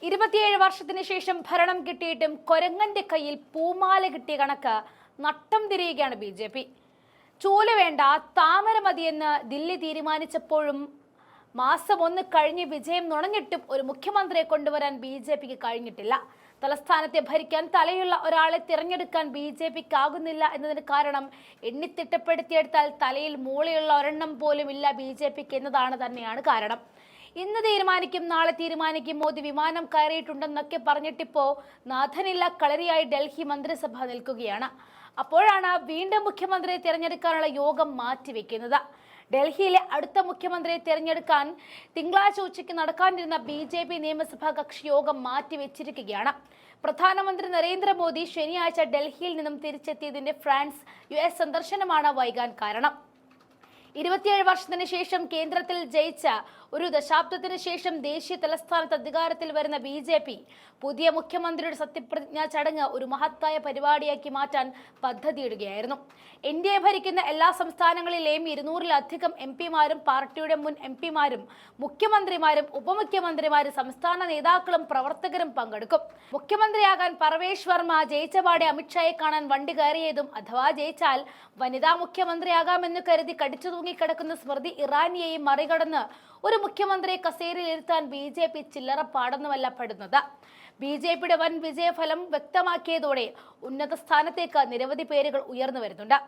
27 വർഷത്തിന് ശേഷം ഭരണം കിട്ടിയിട്ടും കൊരങ്ങന്റെ കയ്യിൽ പൂമാല കിട്ടിയ കണക്ക് നട്ടം തിരിയുകയാണ് ബി. ചൂല് വേണ്ട താമര മതിയെന്ന് ദില്ലി തീരുമാനിച്ചപ്പോഴും മാസം 1 കഴിഞ്ഞ് വിജയം നുണഞ്ഞിട്ടും ഒരു മുഖ്യമന്ത്രിയെ കൊണ്ടുവരാൻ ബി.ജെ.പിക്ക് കഴിഞ്ഞിട്ടില്ല. തലസ്ഥാനത്തെ ഭരിക്കാൻ തലയുള്ള ഒരാളെ തിരഞ്ഞെടുക്കാൻ ബി.ജെ.പിക്ക് ആകുന്നില്ല എന്നതിന് കാരണം എണ്ണിത്തിട്ടപ്പെടുത്തിയെടുത്താൽ തലയിൽ മൂളയുള്ള ഒരെണ്ണം പോലും ഇല്ല ബി.ജെ.പിക്ക് എന്നതാണ് തന്നെയാണ് കാരണം. ഇന്ന് തീരുമാനിക്കും, നാളെ തീരുമാനിക്കും, മോദി വിമാനം കയറിയിട്ടുണ്ടെന്നൊക്കെ പറഞ്ഞിട്ടിപ്പോ നാഥനില്ല കളരിയായി ഡൽഹി മന്ത്രിസഭ നിൽക്കുകയാണ്. അപ്പോഴാണ് വീണ്ടും മുഖ്യമന്ത്രിയെ തിരഞ്ഞെടുക്കാനുള്ള യോഗം മാറ്റിവെക്കുന്നത്. ഡൽഹിയിലെ അടുത്ത മുഖ്യമന്ത്രിയെ തിരഞ്ഞെടുക്കാൻ തിങ്കളാഴ്ച ഉച്ചയ്ക്ക് നടക്കാനിരുന്ന ബി.ജെ.പി നിയമസഭാ കക്ഷി യോഗം മാറ്റിവെച്ചിരിക്കുകയാണ്. പ്രധാനമന്ത്രി നരേന്ദ്രമോദി ശനിയാഴ്ച ഡൽഹിയിൽ നിന്നും തിരിച്ചെത്തിയതിന്റെ ഫ്രാൻസ് US സന്ദർശനമാണ് വൈകാൻ കാരണം. 27 വർഷത്തിന് ശേഷം കേന്ദ്രത്തിൽ ജയിച്ച ഒരു ദശാബ്ദത്തിന് ശേഷം ദേശീയ തലസ്ഥാനത്ത് അധികാരത്തിൽ വരുന്ന ബി.ജെ.പി പുതിയ മുഖ്യമന്ത്രിയുടെ സത്യപ്രതിജ്ഞാ ചടങ്ങ് ഒരു മഹത്തായ പരിപാടിയാക്കി മാറ്റാൻ പദ്ധതിയിടുകയായിരുന്നു. ഇന്ത്യയെ ഭരിക്കുന്ന എല്ലാ സംസ്ഥാനങ്ങളിലെയും 200-ലധികം MP-മാരും പാർട്ടിയുടെ മുൻ MP-മാരും മുഖ്യമന്ത്രിമാരും ഉപമുഖ്യമന്ത്രിമാരും സംസ്ഥാന നേതാക്കളും പ്രവർത്തകരും പങ്കെടുക്കും. മുഖ്യമന്ത്രിയാകാൻ പർവേഷ് വർമ്മ ജയിച്ചപാടെ അമിത്ഷായെ കാണാൻ വണ്ടി കയറിയതും അഥവാ ജയിച്ചാൽ വനിതാ മുഖ്യമന്ത്രിയാകാമെന്ന് കരുതി കടിച്ചു തൂങ്ങിക്കിടക്കുന്ന സ്മൃതി ഇറാനിയെയും മറികടന്ന് ഒരു മുഖ്യമന്ത്രിയെ കസേരയിൽ ഇരുത്താൻ ബി.ജെ.പി ചില്ലറ പാടൊന്നുമല്ല പെടുന്നത്. ബി.ജെ.പിയുടെ വൻ വിജയഫലം വ്യക്തമാക്കിയതോടെ ഉന്നത സ്ഥാനത്തേക്ക് നിരവധി പേരുകൾ ഉയർന്നു വരുന്നുണ്ട്.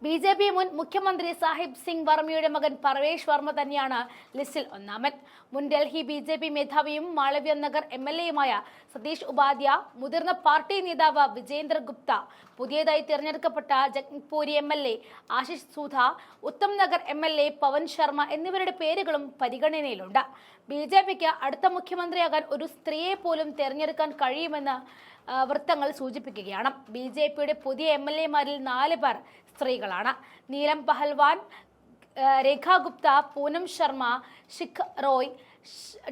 ബി.ജെ.പി മുൻ മുഖ്യമന്ത്രി സാഹിബ് സിംഗ് വർമ്മയുടെ മകൻ പർവേഷ് വർമ്മ തന്നെയാണ് ലിസ്റ്റിൽ ഒന്നാമൻ. മുൻ ഡൽഹി ബി.ജെ.പി മേധാവിയും മാളവ്യ നഗർ MLA-യുമായ സതീഷ് ഉപാധ്യ, മുതിർന്ന പാർട്ടി നേതാവ് വിജേന്ദർ ഗുപ്ത, പുതിയതായി തിരഞ്ഞെടുക്കപ്പെട്ട ജഗ്പൂരി MLA ആശിഷ് സൂധ, ഉത്തം നഗർ MLA പവൻ ശർമ്മ എന്നിവരുടെ പേരുകളും പരിഗണനയിലുണ്ട്. ബി.ജെ.പിക്ക് അടുത്ത മുഖ്യമന്ത്രിയാകാൻ ഒരു സ്ത്രീയെ പോലും തിരഞ്ഞെടുക്കാൻ കഴിയുമെന്ന് വൃത്തങ്ങൾ സൂചിപ്പിക്കുകയാണ്. ബി.ജെ.പിയുടെ പുതിയ MLA-മാരിൽ 4 പേർ സ്ത്രീകളാണ്. നീലം പഹൽവാൻ, രേഖ ഗുപ്ത, പൂനം ശർമ്മ, ശിഖ് റോയ്.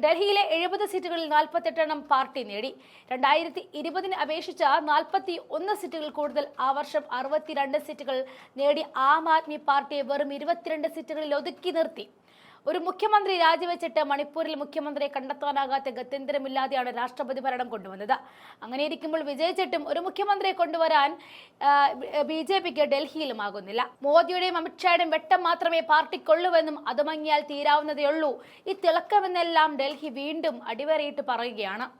ഡൽഹിയിലെ 70 സീറ്റുകളിൽ 48 പാർട്ടി നേടി. 2020 അപേക്ഷിച്ച് 41 സീറ്റുകൾ കൂടുതൽ ആ വർഷം 62 സീറ്റുകൾ നേടി ആം ആദ്മി പാർട്ടിയെ വെറും 22 സീറ്റുകളിൽ ഒതുക്കി നിർത്തി. ഒരു മുഖ്യമന്ത്രി രാജിവെച്ചിട്ട് മണിപ്പൂരിൽ മുഖ്യമന്ത്രിയെ കണ്ടെത്താനാകാത്ത ഗത്യന്തരമില്ലാതെയാണ് രാഷ്ട്രപതി ഭരണം കൊണ്ടുവന്നത്. അങ്ങനെയിരിക്കുമ്പോൾ വിജയിച്ചിട്ടും ഒരു മുഖ്യമന്ത്രിയെ കൊണ്ടുവരാൻ ബി.ജെ.പിക്ക് ഡൽഹിയിലും ആകുന്നില്ല. മോദിയുടെയും അമിത്ഷായുടെയും വെട്ടം മാത്രമേ പാർട്ടിക്കൊള്ളുവെന്നും അത് മങ്ങിയാൽ തീരാവുന്നതേയുള്ളൂ ഈ തിളക്കമെന്നെല്ലാം ഡൽഹി വീണ്ടും അടിവരയിട്ട് പറയുകയാണ്.